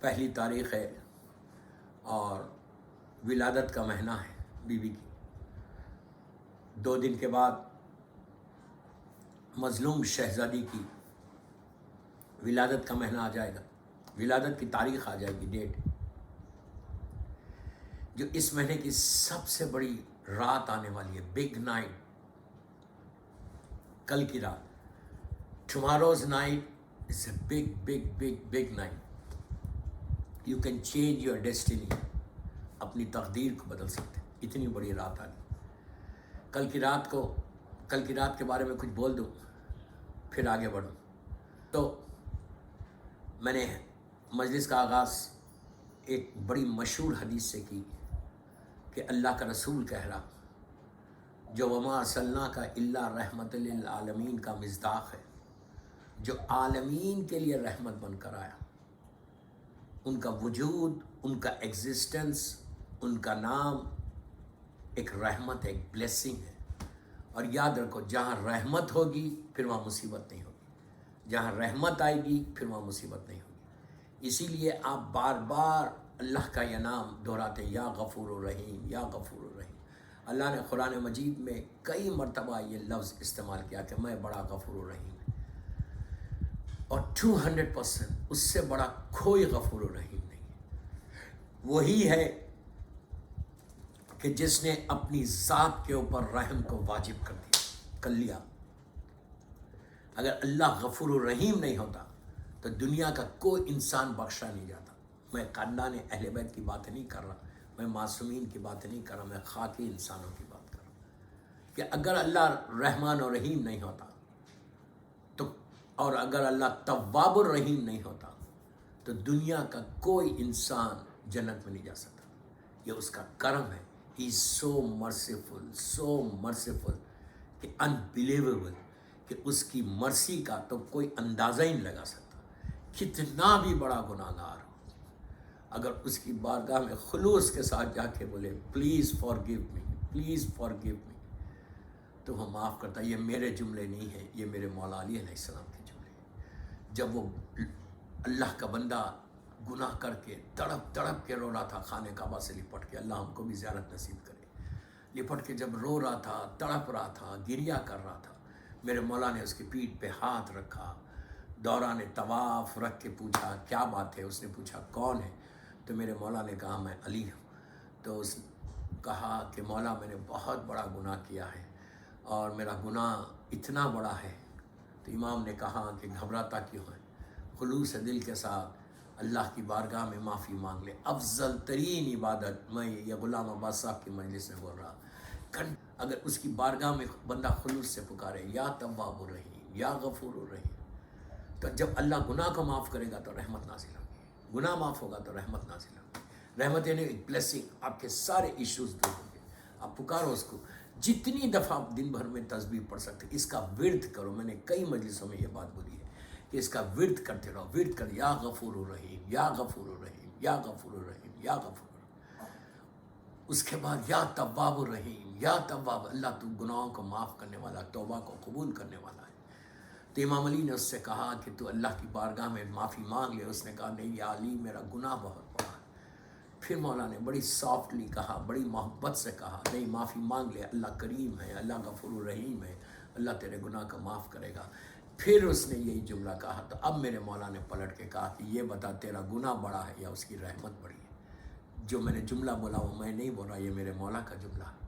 پہلی تاریخ ہے اور ولادت کا مہینہ ہے بیوی کی. 2 دن کے بعد مظلوم شہزادی کی ولادت کا مہینہ آ جائے گا، ولادت کی تاریخ آ جائے گی، ڈیٹ، جو اس مہینے کی سب سے بڑی رات آنے والی ہے، بگ نائٹ، کل کی رات. Tomorrow's night is a big big big big night. You can change your destiny, اپنی تقدیر کو بدل سکتے، اتنی بڑی رات آ گئی. کل کی رات کے بارے میں کچھ بول دوں پھر آگے بڑھوں. تو میں نے مجلس کا آغاز ایک بڑی مشہور حدیث سے کی کہ اللہ کا رسول کہہ رہا جو وما ارسلناک الا رحمت للعالمین کا مصداق ہے، جو عالمین کے لیے رحمت بن کر آیا، ان کا وجود، ان کا ایگزسٹنس، ان کا نام ایک رحمت ہے، ایک بلیسنگ ہے. اور یاد رکھو، جہاں رحمت ہوگی پھر وہاں مصیبت نہیں ہوگی، جہاں رحمت آئے گی پھر وہاں مصیبت نہیں ہوگی. اسی لیے آپ بار بار اللہ کا یہ نام دہراتے ہیں، یا غفور الرحیم، یا غفور الرحیم. اللہ نے قرآن مجید میں کئی مرتبہ یہ لفظ استعمال کیا کہ میں بڑا غفور الرحیم ہوں، اور 200% اس سے بڑا کوئی غفور الرحیم نہیں ہے. وہی ہے کہ جس نے اپنی ذات کے اوپر رحم کو واجب کر لیا. اگر اللہ غفور الرحیم نہیں ہوتا تو دنیا کا کوئی انسان بخشا نہیں جاتا. میں خاندان اہل بیت کی بات نہیں کر رہا، میں معصومین کی بات نہیں کر رہا، میں خاکی انسانوں کی بات کر رہا ہوں کہ اگر اللہ رحمان اور رحیم نہیں ہوتا تو، اور اگر اللہ تواب الرحیم نہیں ہوتا تو دنیا کا کوئی انسان جنت میں نہیں جا سکتا. یہ اس کا کرم ہے. ہی از سو مرسیفل کہ انبلیویبل، کہ اس کی مرسی کا تو کوئی اندازہ ہی نہیں لگا سکتا. کتنا بھی بڑا گناہ گار ہو، اگر اس کی بارگاہ میں خلوص کے ساتھ جا کے بولے please forgive me, please forgive me, تو وہ معاف کرتا. یہ میرے جملے نہیں ہیں، یہ میرے مولا علی علیہ السلام کے جملے ہیں. جب وہ اللہ کا بندہ گناہ کر کے تڑپ تڑپ کے رو رہا تھا خانہ کعبہ سے لپٹ کے، اللہ ہم کو بھی زیارت نصیب کرے، لپٹ کے جب رو رہا تھا، تڑپ رہا تھا، گریہ کر رہا تھا، میرے مولا نے اس کی پیٹھ پہ ہاتھ رکھا، دوران طواف رکھ کے پوچھا کیا بات ہے. اس نے پوچھا کون ہے، تو میرے مولا نے کہا میں علی ہوں. تو اس نے کہا کہ مولا میں نے بہت بڑا گناہ کیا ہے اور میرا گناہ اتنا بڑا ہے. تو امام نے کہا کہ گھبراتا کیوں ہے، خلوص دل کے ساتھ اللہ کی بارگاہ میں معافی مانگ لے. افضل ترین عبادت، میں یہ غلام عباس صاحب کی مجلس میں بول رہا، اگر اس کی بارگاہ میں بندہ خلوص سے پکارے یا تواب الرحیم، یا غفور الرحیم، تو جب اللہ گناہ کو معاف کرے گا تو رحمت نازل ہوگی. گناہ معاف ہوگا تو رحمت نازل ہوگی. رحمت یعنی ایک بلیسنگ، آپ کے سارے ایشوز دور ہوں گے. آپ پکارو اس کو، جتنی دفعہ آپ دن بھر میں تسبیح پڑھ سکتے، اس کا ورد کرو. میں نے کئی مجلسوں میں یہ بات بولی ہے کہ اس کا ورد کرتے رہو، ورد کر، یا غفور الرحیم، یا غفور الرحیم، یا غفور الرحیم، یا غفور الرحیم. اس کے بعد یا تواب الرحیم، یا تواب، اللہ تو گناہوں کو معاف کرنے والا، توبہ کو قبول کرنے والا ہے. تو امام علی نے اس سے کہا کہ تو اللہ کی بارگاہ میں معافی مانگ لے. اس نے کہا نہیں یا علی، میرا گناہ بہت بڑا ہے. پھر مولا نے بڑی سافٹلی کہا، بڑی محبت سے کہا نہیں، معافی مانگ لے، اللہ کریم ہے، اللہ غفور الرحیم ہے، اللہ تیرے گناہ کو معاف کرے گا. پھر اس نے یہی جملہ کہا. تو اب میرے مولا نے پلٹ کے کہا کہ یہ بتا تیرا گناہ بڑا ہے یا اس کی رحمت بڑی ہے. جو میں نے جملہ بولا وہ میں نہیں بول رہا، یہ میرے مولا کا جملہ ہے.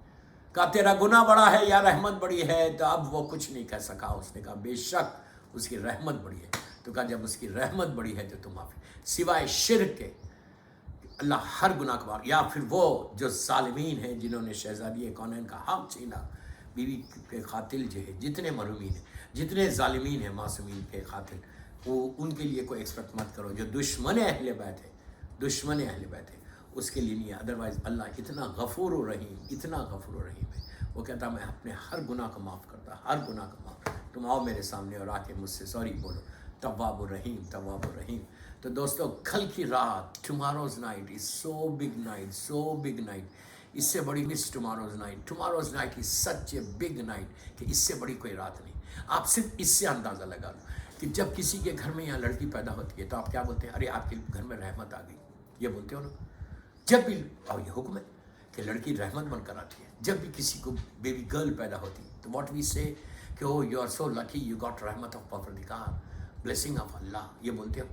کہا تیرا گناہ بڑا ہے یا رحمت بڑی ہے؟ تو اب وہ کچھ نہیں کہہ سکا. اس نے کہا بے شک اس کی رحمت بڑی ہے. تو کہا جب اس کی رحمت بڑی ہے تو تم معافی، سوائے شرک کے اللہ ہر گناہ کو معاف. یا پھر وہ جو ظالمین ہیں جنہوں نے شہزادی کونین کا حق چھینا، بیوی کے قاتل جو ہے، جتنے مرحومین ہیں، جتنے ظالمین ہیں معصومین کے قاتل، وہ ان کے لیے کوئی ایکسپیکٹ مت کرو. جو دشمن اہل بیت ہے، دشمن اہل بیت ہے، اس کے لیے نہیں ہے. ادروائز اللہ اتنا غفور الرحیم، اتنا غفور الرحیم ہے، وہ کہتا میں اپنے ہر گناہ کو معاف کرتا، ہر گناہ کو معاف. تم آؤ میرے سامنے اور آ کے مجھ سے سوری بولو، تواب الرحیم، تواب الرحیم. تو دوستو، کل کی رات، tomorrow's night is so big night, so big night. اس سے بڑی مس tomorrow's night. Tomorrow's night is such a big night کہ اس سے بڑی کوئی رات نہیں. آپ صرف اس سے اندازہ لگا لو کہ جب کسی کے گھر میں یہاں لڑکی پیدا ہوتی ہے تو آپ کیا بولتے ہیں؟ ارے آپ کے گھر میں رحمت آ گئی، یہ بولتے ہو نا؟ جب بھی، اور یہ حکم ہے کہ لڑکی رحمت بن کر آتی ہے، جب بھی کسی کو بیبی گرل پیدا ہوتی ہے تو واٹ وی سے کہ oh you are so lucky, you got رحمت آف پروردگار، بلیسنگ آف اللہ، یہ بولتے ہو۔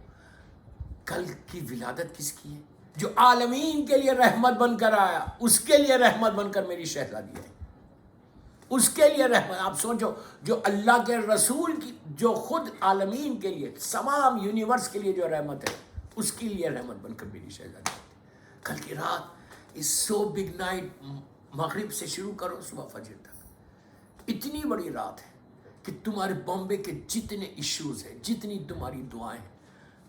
کل کی ولادت کس کی ہے؟ جو عالمین کے لیے رحمت بن کر آیا، اس کے لیے رحمت بن کر میری شہزادی ہے، اس کے لیے رحمت۔ آپ سوچو، جو اللہ کے رسول کی، جو خود عالمین کے لیے، تمام یونیورس کے لیے جو رحمت ہے، اس کے لیے رحمت بن کر میری شہزادی ہے۔ کل کی رات از سو بگ نائٹ، مغرب سے شروع کرو صبح فجر تک، اتنی بڑی رات ہے کہ تمہارے بامبے کے جتنے ایشوز ہیں، جتنی تمہاری دعائیں ہیں،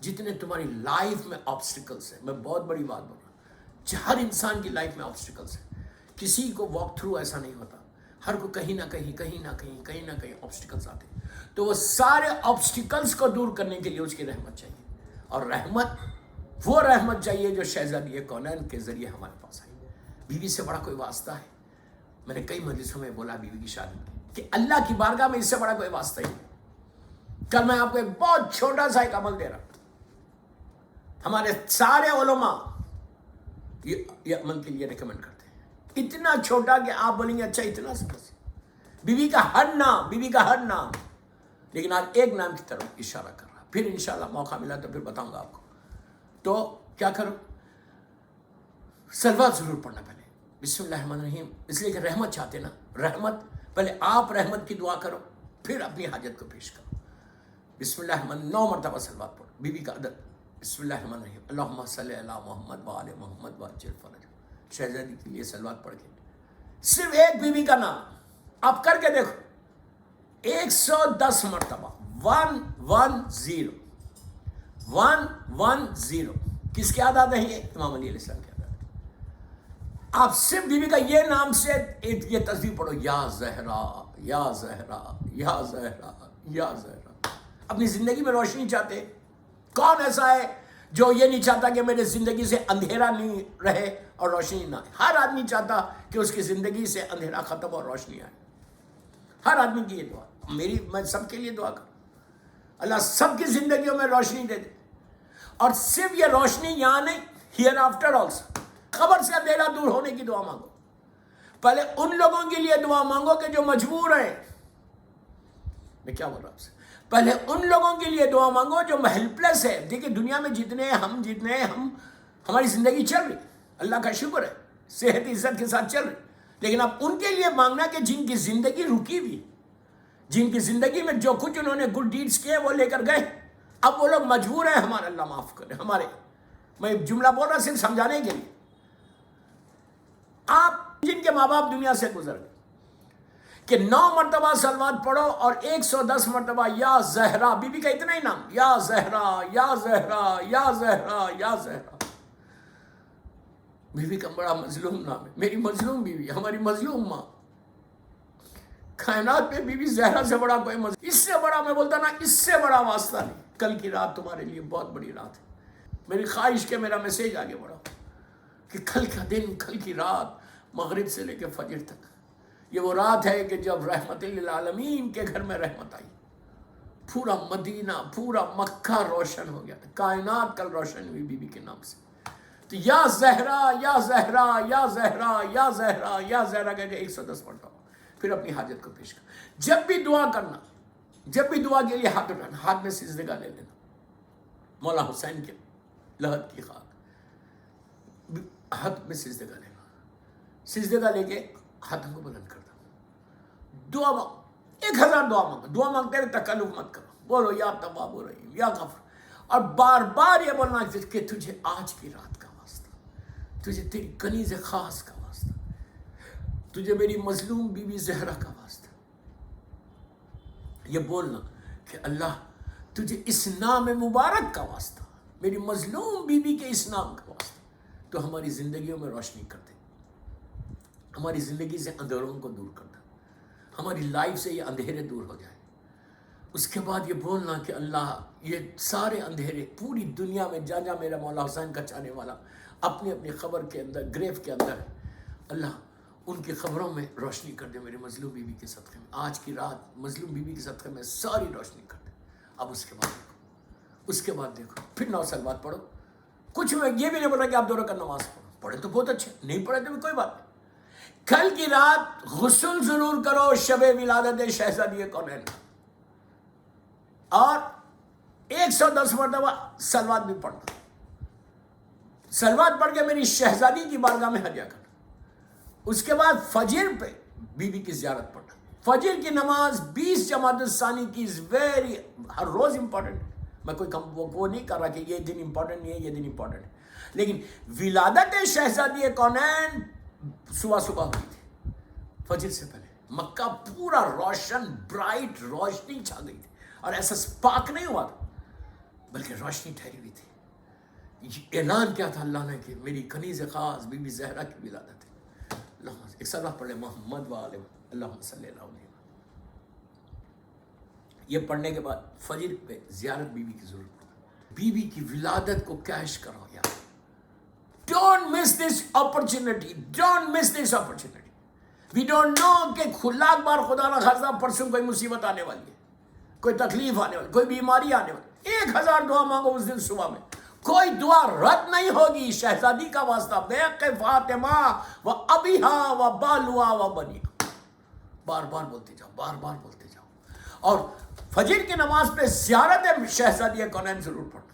جتنے تمہاری لائف میں آبسٹیکلس ہیں، میں بہت بڑی بات بول رہا ہوں، ہر انسان کی لائف میں آبسٹیکلس ہیں، کسی کو واک تھرو ایسا نہیں ہوتا، ہر کو کہیں نہ کہیں آبسٹیکلس آتے ہیں، تو وہ سارے آبسٹیکلس کو دور کرنے کے لیے اس کی رحمت چاہیے، اور رحمت وہ رحمت چاہیے جو شہزادی کونین کے ذریعے ہمارے پاس آئی۔ بیوی سے بڑا کوئی واسطہ ہے؟ میں نے کئی مجلسوں میں بولا بیوی کی شادی کہ اللہ کی بارگاہ میں اس سے بڑا کوئی واسطہ ہی نہیں۔ کل میں آپ کو ایک بہت چھوٹا سا ایک عمل دے رہا ہوں، ہمارے سارے علماء یہ عمل کے لیے ریکمینڈ کرتے ہیں، اتنا چھوٹا کہ آپ بولیں گے اچھا اتنا سمجھ، بیوی کا ہر نام، لیکن آج ایک نام کی طرف اشارہ کر رہا، پھر انشاءاللہ موقع ملا تو پھر بتاؤں گا آپ کو۔ تو کیا کرو؟ صلوات ضرور پڑھنا پہلے، بسم اللہ الرحمن الرحیم، اس لیے کہ رحمت چاہتے نا، رحمت پہلے آپ رحمت کی دعا کرو، پھر اپنی حاجت کو پیش کرو۔ بسم اللہ الرحمن، 9 مرتبہ صلوات پڑھو، بیوی کا ادب، بسم اللہ الرحمن الرحیم، اللہم صلی علی محمد وآل محمد وعجل فرج۔ شہزادی کے لیے صلوات پڑھ کے صرف ایک بیوی کا نام آپ کر کے دیکھو، 110 مرتبہ، 110 110، کس کی عادت ہے یہ؟ امام علی علیہ السلام کی عادت ہے۔ آپ صرف بیوی کا یہ نام سے یہ تصویر پڑھو، یا زہرا یا زہرا یا زہرا یا زہرا۔ اپنی زندگی میں روشنی چاہتے؟ کون ایسا ہے جو یہ نہیں چاہتا کہ میرے زندگی سے اندھیرا نہیں رہے اور روشنی نہ آئے؟ ہر آدمی چاہتا کہ اس کی زندگی سے اندھیرا ختم اور روشنی آئے، ہر آدمی کی یہ دعا۔ میں سب کے لیے دعا کروں، اللہ سب کی زندگیوں میں روشنی دے دے، اور صرف یہ روشنی یہاں نہیں، ہیئر آفٹر آلسو، قبر سے اندھیرا دور ہونے کی دعا مانگو۔ پہلے ان لوگوں کے لیے دعا مانگو کہ جو مجبور ہیں، میں کیا بول رہا ہوں آپ سے، پہلے ان لوگوں کے لیے دعا مانگو جو ہیلپ لیس ہے۔ دیکھیں دنیا میں جتنے ہم ہماری زندگی چل رہی، اللہ کا شکر ہے، صحت عزت کے ساتھ چل رہی، لیکن اب ان کے لیے مانگنا کہ جن کی زندگی رکی ہوئی، جن کی زندگی میں جو کچھ انہوں نے گڈ ڈیڈز کیے وہ لے کر گئے، اب وہ لوگ مجبور ہیں، ہمارا اللہ معاف کرے ہمارے۔ میں جملہ بول رہا صرف سمجھانے کے لیے، آپ جن کے ماں باپ دنیا سے گزر گئے، کہ 9 مرتبہ صلوات پڑھو اور 110 مرتبہ یا زہرا، بی بی کا اتنا ہی نام، یا زہرا یا زہرا یا زہرا یا زہرا۔ بیوی کا بڑا مظلوم نام ہے، میری مظلوم بیوی، ہماری مظلوم ماں۔ کائنات میں بیوی زہرا سے بڑا کوئی مظلوم، اس سے بڑا، میں بولتا نا، اس سے بڑا واسطہ نہیں۔ کل کی رات تمہارے لیے بہت بڑی رات ہے، میری خواہش کہ میرا میسیج آگے بڑھا، کہ کل کا دن، کل کی رات، مغرب سے لے کے فجر تک، یہ وہ رات ہے کہ جب رحمت للعالمین کے گھر میں رحمت آئی، پورا مدینہ، پورا مکہ روشن ہو گیا، کائنات کل روشن ہوئی بی بی کے نام سے۔ تو یا زہرا یا زہرا یا زہرا یا زہرا یا زہرا کہہ کے 110 پڑھتا ہوں، پھر اپنی حاجت کو پیش کر۔ جب بھی دعا کرنا، جب بھی دعا کے لیے ہاتھ اٹھانا، ہاتھ میں سجدہ لے لینا، مولا حسین کے لحد کی خاک، ہاتھ میں سجدہ لینا، سجدہ لے کے ہاتھوں کو بلند کرنا، دعا مانگ، 1000 دعا مانگو، دعا مانگتے ہوئے تکلف مت کرو، بولو یا تواب الرحیم یا غفور، اور بار بار یہ بولنا کہ تجھے آج کی رات کا واسطہ، تجھے تیری کنیز خاص کا واسطہ، تجھے میری مظلوم بی بی زہرا کا واسطہ، یہ بولنا کہ اللہ تجھے اس نام مبارک کا واسطہ، میری مظلوم بی بی کے اس نام کا واسطہ، تو ہماری زندگیوں میں روشنی کر دے، ہماری زندگی سے اندھیروں کو دور کر دے، ہماری لائف سے یہ اندھیرے دور ہو جائیں۔ اس کے بعد یہ بولنا کہ اللہ یہ سارے اندھیرے پوری دنیا میں جہاں میرا مولا حسین کا چاہنے والا اپنی اپنی خبر کے اندر، گریف کے اندر ہے، اللہ ان کی خبروں میں روشنی کر دے، میرے مظلوم بیوی کے صدقے میں، آج کی رات مظلوم بیوی کے صدقے میں ساری روشنی کر دے، اب اس کے بعد دیکھو پھر 9 سلوات پڑھو. کچھ میں یہ بھی نہیں بولا کہ آپ 2 رکعت نماز پڑھے تو بہت اچھے, نہیں پڑھے تو بھی کوئی بات نہیں. کل کی رات غسل ضرور کرو شب ولادت شہزادی کونین, اور 110 مرتبہ سلوات بھی پڑھنا. سلوات پڑھ کے میری شہزادی کی بارگاہ میں ہدیہ کرنا. اس کے بعد فجر پہ بی بی کی زیارت پڑھنا. فجر کی نماز 20 جمادی الثانی کی ہر روز امپورٹنٹ ہے. میں کوئی وہ نہیں کر رہا کہ یہ دن امپورٹنٹ نہیں ہے, یہ دن امپورٹنٹ ہے, لیکن ولادت شہزادی کونین صبح ہوئی تھی فجر سے پہلے. مکہ پورا روشن برائٹ روشنی چھا گئی تھی, اور ایسا سپاک نہیں ہوا تھا بلکہ روشنی ٹھہری ہوئی تھی. اعلان کیا تھا اللہ نے کہ میری کنیز خاص بی بی زہرا کی ولادت ہے. ایک صلوات پڑھ لے محمد وآلہ اللہم صلی اللہ علیہ وسلم. یہ پڑھنے کے بعد فجر پہ زیارت بی بی کی ضرورت پڑتی. بی بی کی ولادت کو کیش کرو یار. Don't miss this opportunity, don't miss this opportunity. We don't know کہ لاکھ بار خدا نہ خاصا پرسوں کوئی مصیبت آنے والی ہے, کوئی تکلیف آنے والی, کوئی بیماری آنے والی. 1000 دعا مانگو اس دن صبح میں, کوئی دعا رد نہیں ہوگی. شہزادی کا واسطہ بیق فاطمہ و ابیہا و بالوا و بنیہا, بار بار بولتے جاؤ, بار بار بولتے جاؤ. اور فجر کی نماز پہ زیارت شہزادی کونین ضرور پڑھنا.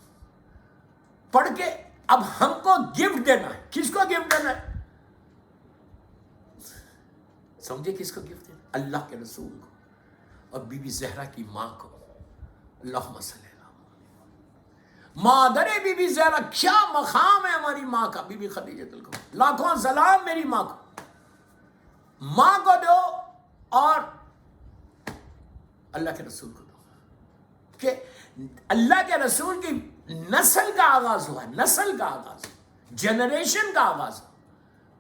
پڑھ کے اب ہم کو گفٹ دینا ہے. کس کو گفٹ دینا ہے؟ سمجھے کس کو گفٹ دینا؟ اللہ کے رسول کو اور بی بی زہرا کی ماں کو. اللہم صلی اللہ. مادر بی بی زہرا, کیا مقام ہے ہماری ماں کا. بی بی خدیجہ کو لاکھوں سلام میری ماں کو. ماں کو دو اور اللہ کے رسول کو دو, کہ اللہ کے رسول کی نسل کا آغاز ہوا ہے, نسل کا آغاز, جنریشن کا آغاز.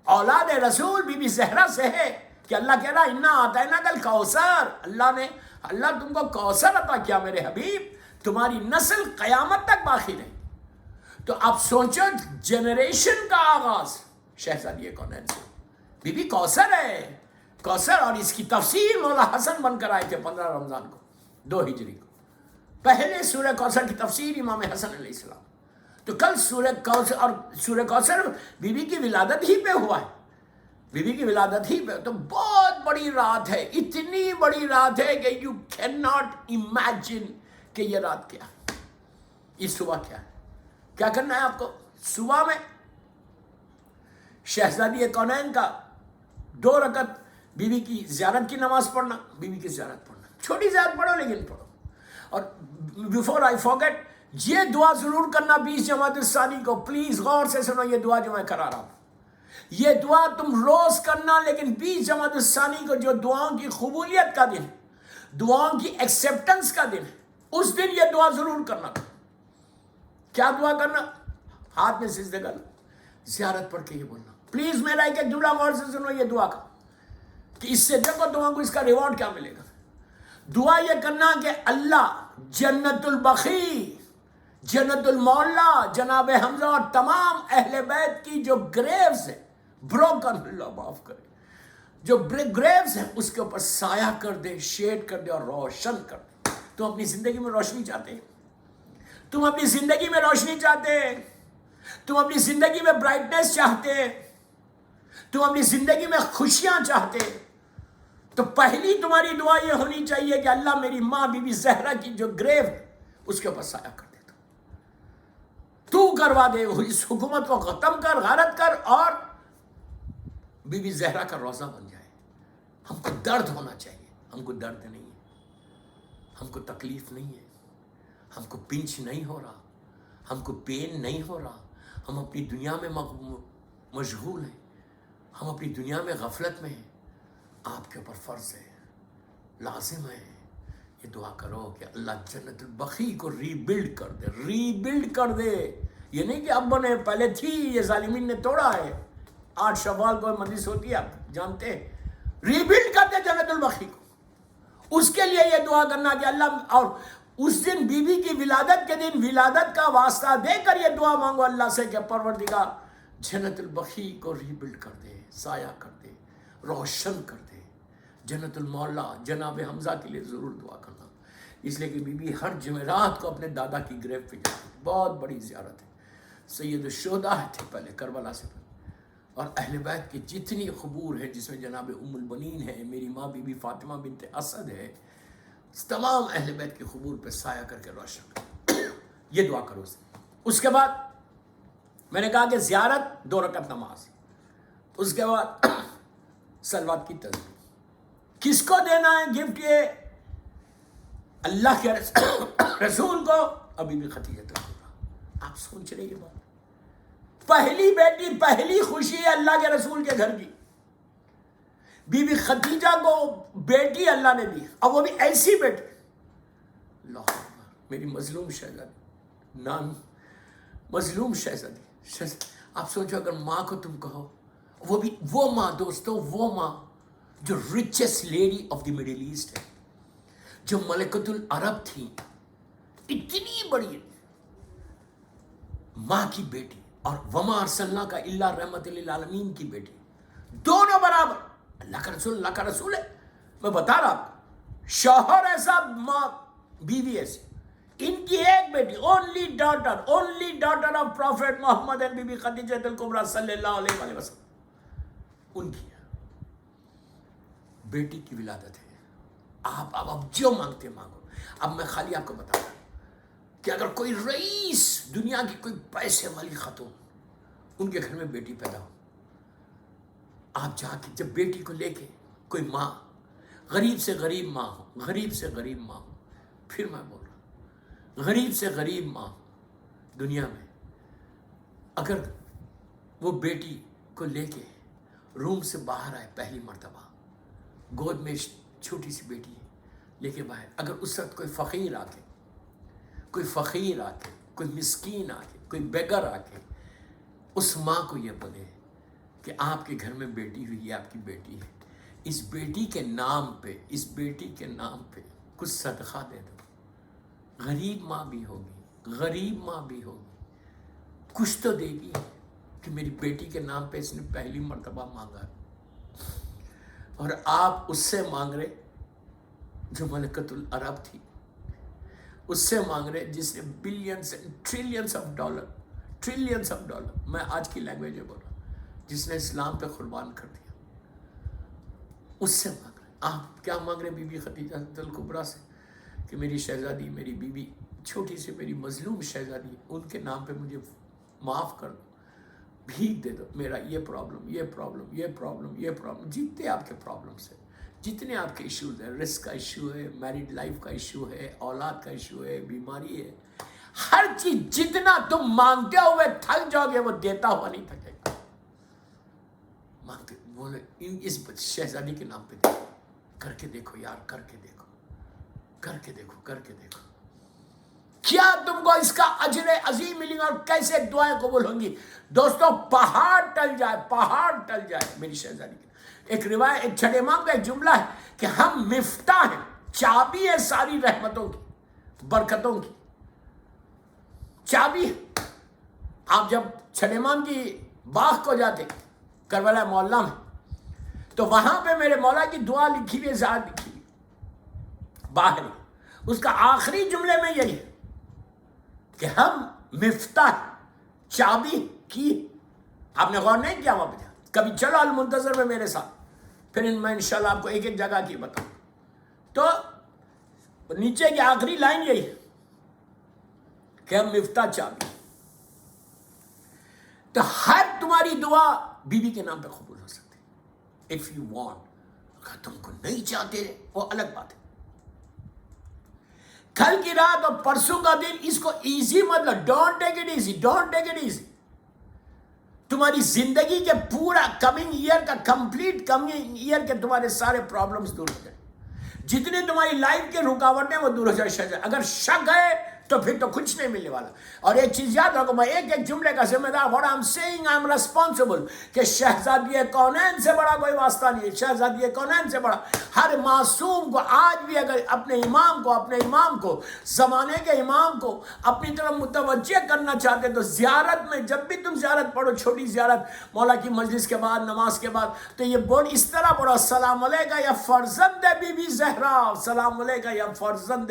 اولاد رسول بی بی زہرا سے ہے کہ اللہ کہہ رہا انا اعطیناک الکوثر. اللہ تم کو کوثر عطا کیا میرے حبیب, تمہاری نسل قیامت تک باقی رہے. تو اب سوچو جنریشن کا آغاز شہزادی کونین سے. بی بی کوثر ہے, کوثر. اور اس کی تفسیر مولا حسن بن کر آئے تھے 15 رمضان کو 2 ہجری کو. پہلے سورہ کوثر کی تفسیر امام حسن علیہ السلام. تو کل سورہ کوثر, اور سورہ کوثر بی بی کی ولادت ہی پہ ہوا ہے, بی بی کی ولادت ہی پہ. تو بہت بڑی رات ہے, اتنی بڑی رات ہے کہ یو کین ناٹ امیجن کہ یہ رات کیا ہے, یہ صبح کیا ہے. کیا کرنا ہے آپ کو؟ صبح میں شہزادی کونین کا 2 رکعت بی بی کی زیارت کی نماز پڑھنا, بی بی کی زیارت پڑھنا. چھوٹی زیارت پڑھو لیکن پڑھو. اور بیفور آئی فارگیٹ, یہ دعا ضرور کرنا 20 جمادی الثانی کو. پلیز غور سے سنو یہ دعا جو میں کرا رہا ہوں. یہ دعا تم روز کرنا, لیکن 20 جمادی الثانی کو جو دعاؤں کی قبولیت کا دن ہے, دعاؤں کی ایکسیپٹنس کا دن ہے, اس دن یہ دعا ضرور کرنا. کیا دعا کرنا؟ ہاتھ میں سجدے کرنا, زیارت پڑھ کے یہ بولنا. پلیز میرا ایک جملہ غور سے سنو یہ دعا کا, کہ اس سے دیکھو تمہیں کو اس کا ریوارڈ کیا ملے گا. دعا یہ کرنا کہ اللہ جنت البقیع, جنت المعلا, جناب حمزہ اور تمام اہل بیت کی جو گریوز ہیں, بروکن, اللہ معاف کرے, جو گریوز ہیں اس کے اوپر سایہ کر دے, شیڈ کر دے اور روشن کر دے. تم اپنی زندگی میں روشنی چاہتے ہیں, تم اپنی زندگی میں روشنی چاہتے ہیں, تم اپنی زندگی میں برائٹنس چاہتے ہیں, تم اپنی زندگی میں خوشیاں چاہتے ہیں, تو پہلی تمہاری دعا یہ ہونی چاہیے کہ اللہ میری ماں بی بی زہرا کی جو گریو ہے اس کے اوپر سایہ کر دے, تو کروا دے, اس حکومت کو ختم کر, غارت کر, اور بی بی زہرا کا روزہ بن جائے. ہم کو درد ہونا چاہیے, ہم کو درد نہیں ہے, ہم کو تکلیف نہیں ہے, ہم کو پنچ نہیں ہو رہا, ہم کو پین نہیں ہو رہا. ہم اپنی دنیا میں مشغول ہیں, ہم اپنی دنیا میں غفلت میں ہیں. آپ کے اوپر فرض ہے, لازم ہے, یہ دعا کرو کہ اللہ جنت البقیع کو ری بلڈ کر دے, ری بلڈ کر دے. یہ نہیں کہ اب بنے, پہلے تھی, یہ ظالمین نے توڑا ہے. 8 شوال کو مجلس ہوتی ہے, آپ جانتے ہیں. ری بلڈ کر دے جنت البقیع کو. اس کے لیے یہ دعا کرنا کہ اللہ, اور اس دن بی بی کی ولادت کے دن ولادت کا واسطہ دے کر یہ دعا مانگو اللہ سے کہ پروردگار جنت البقیع کو ری بلڈ کر دے, سایہ کر دے, روشن کر دے. جنت المولا جناب حمزہ کے لیے ضرور دعا کرنا. اس لیے کہ بی بی ہر جمعرات کو اپنے دادا کی گریو پہ جاتی. بہت بڑی زیارت ہے. سید الشہداء تھے پہلے کربلا سے پہلے. اور اہل بیت کی جتنی قبور ہیں جس میں جناب ام البنین ہے, میری ماں بی بی فاطمہ بنت اسد ہے, تمام اہل بیت کی قبور پہ سایہ کر کے روشن کرو. یہ دعا کرو. اس کے بعد میں نے کہا کہ زیارت 2 رکعت نماز, اس کے بعد صلوات کی تسبیح. کس کو دینا ہے گفٹ یہ؟ اللہ کے رسول کو, ابھی بھی خدیجہ الکبریٰ. آپ سوچ رہے یہ بات, پہلی بیٹی, پہلی خوشی ہے اللہ کے رسول کے گھر کی. بی بی خدیجہ کو بیٹی اللہ نے دی, اور وہ بھی ایسی بیٹی. اللہ اکبر, میری مظلوم شہزادی, نام مظلوم شہزادی. آپ سوچو اگر ماں کو تم کہو, وہ بھی وہ ماں دوستو, وہ ماں جو richest lady of the Middle East ہے, جو ملکۃ العرب تھی, اتنی بڑی ماں کی بیٹی, اور وما ارسلناک الا رحمت للعالمین کی بیٹی, دونوں برابر. اللہ کا رسول ہے. میں بتا رہا آپ, شوہر ایسا, ماں بیوی ایسی. ان کی ایک بیٹی, only daughter of prophet Muhammad and بی بی خدیجہ الکبریٰ صلی اللہ علیہ وسلم, ان کی بیٹی کی ولادت ہے. آپ اب جو مانگتے مانگو. اب میں خالی آپ کو بتا رہا ہوں کہ اگر کوئی رئیس, دنیا کی کوئی پیسے والی خاتون, ان کے گھر میں بیٹی پیدا ہو, آپ جا کے جب بیٹی کو لے کے کوئی ماں, غریب سے غریب ماں ہو, غریب سے غریب ماں ہو, پھر میں بول رہا ہوں غریب سے غریب ماں دنیا میں, اگر وہ بیٹی کو لے کے روم سے باہر آئے پہلی مرتبہ, گود میں چھوٹی سی بیٹی لے کے باہر, اگر اس وقت کوئی فقیر آ کے, کوئی مسکین آ کے, کوئی بیگر آ کے اس ماں کو یہ بولے کہ آپ کے گھر میں بیٹی ہوئی ہے, آپ کی بیٹی ہے, اس بیٹی کے نام پہ کچھ صدقہ دے دو. غریب ماں بھی ہوگی, کچھ تو دے گی کہ میری بیٹی کے نام پہ اس نے پہلی مرتبہ مانگا. اور آپ اس سے مانگ رہے جو ملکۃ العرب تھی, اس سے مانگ رہے جس نے بلینس ٹریلینس آف ڈالر, میں آج کی لینگویج میں بول رہا ہوں, جس نے اسلام پہ قربان کر دیا, اس سے مانگ رہے. آپ کیا مانگ رہے بی بی خدیجہ الکبریٰ سے کہ میری شہزادی, میری بیوی چھوٹی سی, میری مظلوم شہزادی, ان کے نام پہ مجھے معاف کر دو, بھیک دے دو, میرا یہ پرابلم, جتنے آپ کے پرابلمس ہیں, جتنے آپ کے ایشوز ہیں, رزق کا ایشو ہے, میریڈ لائف کا ایشو ہے, اولاد کا ایشو ہے, بیماری ہے, ہر چیز جتنا تم مانگتے ہوئے تھک جاؤ گے, وہ دیتا ہوا نہیں تھکے گا. مانگتے بولے اس شہزادی کے نام پہ دیکھو, کر کے دیکھو یار, کر کے دیکھو. کیا تم کو اس کا اجر عظیم ملے گا, اور کیسے دعائیں قبول ہوں گی. دوستو پہاڑ ٹل جائے میری شہزادی کی. ایک روایت, ایک چھٹے امام کا ایک جملہ ہے کہ ہم مفتاح ہیں, چابی ہے ساری رحمتوں کی, برکتوں کی چابی ہے. آپ جب چھٹے امام کی باغ کو جاتے کربلا محلہ میں, تو وہاں پہ میرے مولا کی دعا لکھی ہوئی, ذات لکھی ہوئی باہر. اس کا آخری جملے میں یہی ہے کہ ہم مفتاح, چابی کی. آپ نے غور نہیں کیا وہاں پہ؟ کبھی چلو المنتظر میں میرے ساتھ, پھر میں انشاءاللہ آپ کو ایک ایک جگہ کی بتاؤں. تو نیچے کی آخری لائن یہی ہے کہ ہم مفتاح, چابی. تو ہر تمہاری دعا بی بی کے نام پہ قبول ہو سکتی ہے, اف یو وانٹ. اگر تم کو نہیں چاہتے وہ الگ بات ہے. کل کی رات اور پرسوں کا دن, اس کو ایزی مت لو. Don't take it easy. تمہاری زندگی کے پورا کمنگ ایئر کا, کمپلیٹ کمنگ ایئر کے تمہارے سارے پرابلمز دور ہو جائیں. جتنے تمہاری لائف کے رکاوٹیں وہ دور ہو جائے. اگر شک ہے تو پھر تو کچھ نہیں ملنے والا. اور ایک چیز یاد رکھو, میں ایک جملے کا ذمہ دار, what I'm saying I'm responsible, کہ شہزادی کونین سے بڑا کوئی واسطہ نہیں ہے. شہزادی کونین سے بڑا ہر معصوم کو آج بھی اگر اپنے امام کو زمانے کے امام کو اپنی طرف متوجہ کرنا چاہتے تو زیارت میں, جب بھی تم زیارت پڑھو, چھوٹی زیارت مولا کی مجلس کے بعد, نماز کے بعد, تو یہ بول اس طرح پڑھو, السلام علیکہ یا فرزند بی بی زہرا, السلام علیکہ یا فرزند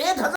1000,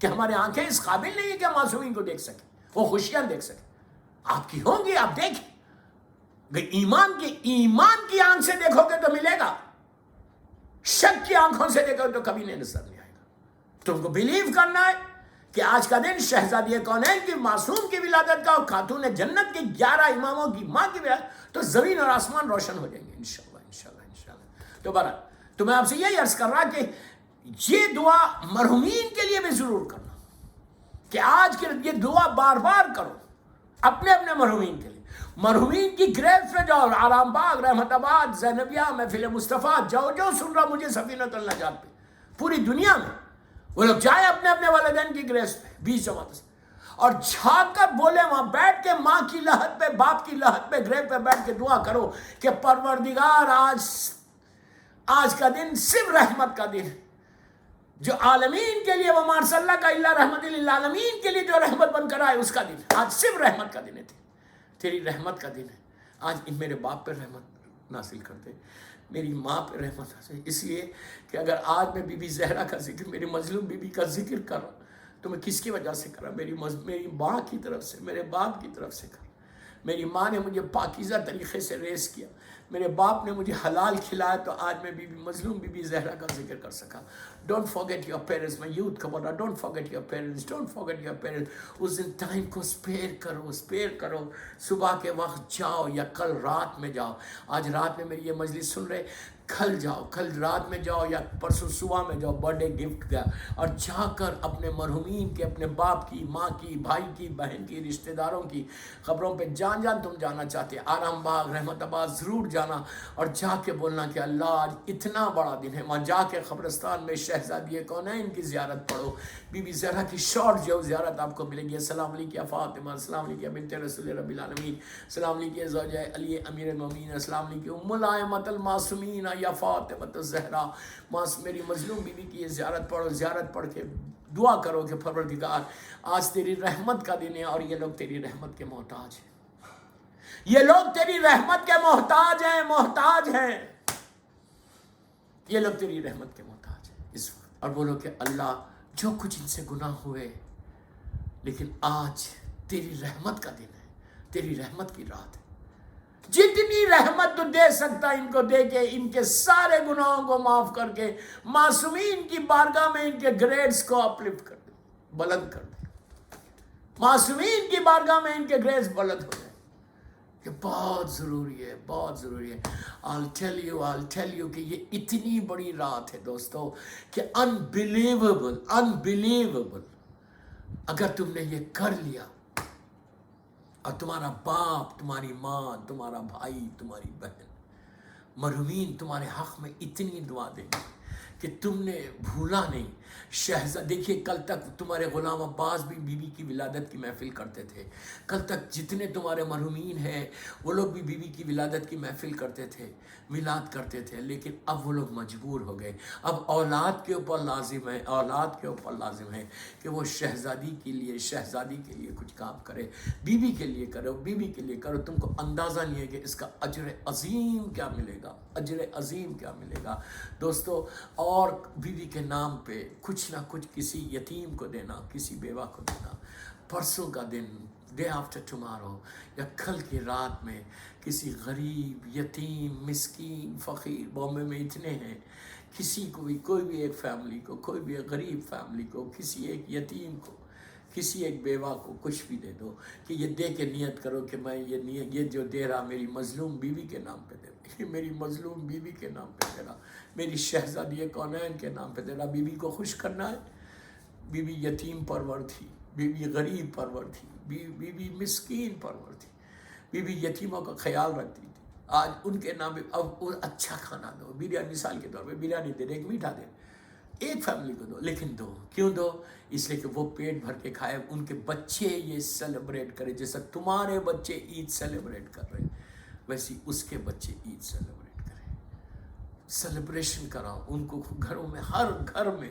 کہ ہمارے آنکھیں اس قابل نہیں ہے کہ معصومین کو دیکھ سکیں، وہ خوشیاں دیکھ سکیں. آپ کی ہوں گی، آپ دیکھیں. ایمان کی آنکھ سے دیکھو گے تو ملے گا، شک کی آنکھوں سے دیکھو تو کبھی نہیں نظر نہیں آئے گا. تم کو بلیو کرنا ہے کہ آج کا دن شہزادی کونین کی معصوم کی ولادت کا اور خاتون جنت کے 11 اماموں کی ماں کی ولادت، تو زمین اور آسمان روشن ہو جائیں گے انشاءاللہ انشاءاللہ انشاءاللہ. تو بہرحال تو میں آپ سے یہی عرض کر رہا کہ یہ دعا مرحومین کے لیے بھی ضرور کرنا، کہ آج کے یہ دعا بار بار کرو اپنے اپنے مرحومین کے لیے. مرحومین کی گریو پہ جاؤ، آرام باغ، رحمت آباد، زینبیہ، محفل مصطفیٰ، جو سن رہا مجھے سفینۃ النجات پہ پوری دنیا میں، وہ لوگ جائیں اپنے اپنے والدین کی گریس پہ 20 جماعت سے، اور جھانک کر بولے، وہاں بیٹھ کے ماں کی لحد پہ، باپ کی لحد پہ، گریو پہ بیٹھ کے دعا کرو کہ پروردگار آج کا دن صرف رحمت کا دن ہے، جو عالمین کے لیے وہ مارس اللہ کا اللہ رحمت للعالمین کے لیے جو رحمت بن کر آئے اس کا دن، آج صرف رحمت کا دن ہے، تیری رحمت کا دن ہے. آج میرے باپ پہ رحمت نازل کر دے، میری ماں پہ رحمت حاصل، اس لیے کہ اگر آج میں بی بی زہرا کا ذکر، میری مظلوم بی بی کا ذکر کر رہا تو میں کس کی وجہ سے کر رہا؟ میری ماں کی طرف سے، میرے باپ کی طرف سے کر. میری ماں نے مجھے پاکیزہ طریقے سے ریز کیا، میرے باپ نے مجھے حلال کھلایا، تو آج میں مظلوم بی بی زہرا کا ذکر کر سکا. Don't forget your parents. میں یوتھ کا بول رہا، don't forget your parents, don't forget your parents. اس دن ٹائم کو اسپیئر کرو. صبح کے وقت جاؤ یا کل رات میں جاؤ. آج رات میں میری یہ مجلس سن رہے، کل جاؤ، کل رات میں جاؤ یا پرسوں صبح میں جاؤ، برتھ ڈے گفٹ کا، اور جا کر اپنے مرحومین کے، اپنے باپ کی، ماں کی، بھائی کی، بہن کی، رشتہ داروں کی قبروں پہ جان تم جانا چاہتے، آرام باغ، رحمت آباد ضرور جانا، اور جا کے بولنا کہ اللہ آج اتنا بڑا دن ہے. وہاں جا کے قبرستان میں شہزادی کونین کی زیارت پڑھو، بی بی زہرا کی شارٹ جو زیارت آپ کو ملے گی. السلام علیکم یا فاطمہ، السلام علیکم بنت رسول رب العالمین، السلام علیکم زوجہ علی امیر المومنین، السلام علیکم ام الائمۃ المعصومین یا فاطمہ الزہرا. میری مظلوم بیوی کی یہ زیارت پڑھو. زیارت پڑھ کے دعا کرو کہ پروردگار آج تیری رحمت کا دن ہے، اور یہ لوگ تیری رحمت کے محتاج ہیں، یہ لوگ تیری رحمت کے محتاج ہیں، یہ لوگ تیری رحمت کے محتاج ہیں اس وقت. اور بولو کہ اللہ جو کچھ ان سے گناہ ہوئے، لیکن آج تیری رحمت کا دن ہے، تیری رحمت کی رات ہے. جتنی رحمت تو دے سکتا ان کو دے کے ان کے سارے گناہوں کو معاف کر کے معصومین کی بارگاہ میں ان کے گریڈز کو اپلفٹ کر دے، بلند کر دے. معصومین کی بارگاہ میں ان کے گریڈز بلند ہو جائے. یہ بہت ضروری ہے، بہت ضروری ہے. I'll tell you کہ یہ اتنی بڑی رات ہے دوستو کہ unbelievable اگر تم نے یہ کر لیا، اور تمہارا باپ، تمہاری ماں، تمہارا بھائی، تمہاری بہن، مرحومین تمہارے حق میں اتنی دعا دیں گے کہ تم نے بھولا نہیں. دیکھیے کل تک تمہارے غلام عباس بھی بی بی کی ولادت کی محفل کرتے تھے، کل تک جتنے تمہارے مرحومین ہیں وہ لوگ بھی بی بی کی ولادت کی محفل کرتے تھے، میلاد کرتے تھے. لیکن اب وہ لوگ مجبور ہو گئے، اب اولاد کے اوپر لازم ہے کہ وہ شہزادی کے لیے کچھ کام کرے، بی بی کے لیے کرو. تم کو اندازہ نہیں ہے کہ اس کا اجر عظیم کیا ملے گا دوستو. اور بی بی کے نام پہ کچھ نہ کچھ کسی یتیم کو دینا، کسی بیوہ کو دینا. پرسوں کا دن، ڈے آفٹر ٹمارو، یا کل کی رات میں کسی غریب، یتیم، مسکین، فقیر، بامبے میں اتنے ہیں، کسی کو بھی، کوئی بھی ایک فیملی کو، کوئی بھی ایک غریب فیملی کو، کسی ایک یتیم کو، کسی ایک بیوہ کو کچھ بھی دے دو، کہ یہ دے کے نیت کرو کہ میں یہ جو دے رہا میری مظلوم بیوی کے نام پہ دے رہا، میری مظلوم بیوی کے نام پہ دے رہا، میری شہزادی کونین کے نام پہ دے رہا. بیوی کو خوش کرنا ہے. بیوی یتیم پرور تھی، بیوی غریب پرور تھی، بیوی مسکین پرور تھی، بیوی یتیموں کا خیال رکھتی تھی. آج ان کے نام پہ اب اچھا کھانا دو، بریانی، مثال کے طور پہ بریانی دے، ایک میٹھا دے، ایک فیملی کو دو، لیکن دو. کیوں دو؟ اس لیے کہ وہ پیٹ بھر کے کھائے، ان کے بچے یہ سیلیبریٹ کرے. جیسا تمہارے بچے عید سیلیبریٹ کر رہے ویسی اس کے بچے عید سیلیبریٹ کریں. سیلیبریشن کراؤ ان کو گھروں میں، ہر گھر میں.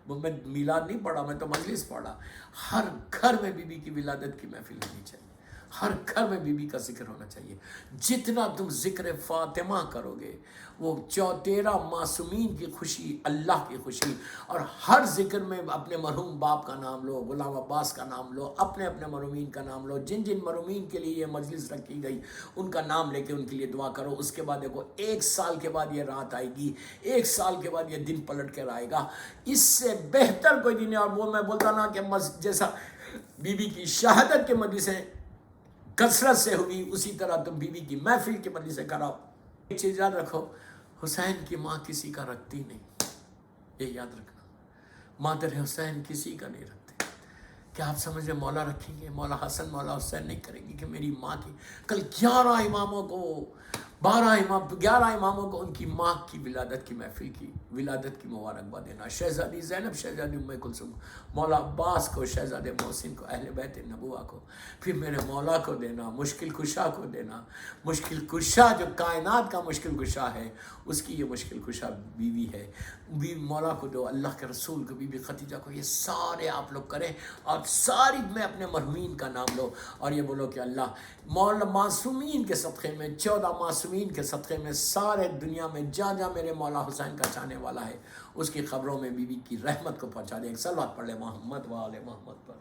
میں میلاد نہیں پڑھا، میں تو مجلس پڑھا. ہر گھر میں بی بی کی ولادت کی محفل ہونی چاہیے، ہر گھر میں بیوی کا ذکر ہونا چاہیے. جتنا تم ذکر فاطمہ کرو گے وہ 13 معصومین کی خوشی، اللہ کی خوشی. اور ہر ذکر میں اپنے مرحوم باپ کا نام لو، غلام عباس کا نام لو، اپنے اپنے مرحومین کا نام لو. جن جن مرحومین کے لیے یہ مجلس رکھی گئی ان کا نام لے کے ان کے لیے دعا کرو. اس کے بعد دیکھو 1 سال کے بعد یہ رات آئے گی، 1 سال کے بعد یہ دن پلٹ کر آئے گا. اس سے بہتر کوئی دن ہے. اور وہ میں بولتا نا کہ جیسا بی بی کی شہادت کے مجلسیں کثرت سے ہوگی، اسی طرح تم بی بی کی محفل کے مجلسیں کراؤ. ایک چیز یاد رکھو، حسین کی ماں کسی کا رکھتی نہیں، یہ یاد رکھنا. مادر حسین کسی کا نہیں رکھتے. کیا آپ سمجھ رہے مولا رکھیں گے؟ مولا حسن مولا حسین نہیں کریں گے کہ میری ماں کی. کل 11 اماموں کو 11 اماموں کو ان کی ماں کی ولادت کی محفل کی ولادت کی مبارکباد دینا. شہزادی زینب، شہزادی ام کلثوم، مولا عباس کو، شہزادے محسن کو، اہل بیت نبوہ کو، پھر میرے مولا کو دینا، مشکل کشا کو دینا. مشکل کشا جو کائنات کا مشکل کشا ہے، اس کی یہ مشکل کشا بیوی ہے. بیوی مولا کو دو، اللہ کے رسول کو، بی بی خدیجہ کو. یہ سارے آپ لوگ کریں اور ساری میں اپنے مرحومین کا نام لو اور یہ بولو کہ اللہ مولا معصومین کے صدقے میں، 14 معصومین کے صدقے میں، سارے دنیا میں جہاں جہاں میرے مولا حسین کا چاہنے والا ہے اس کی خبروں میں بی بی کی رحمت کو پہنچا دے. ایک صلوات پڑھ لے محمد و آل محمد پر.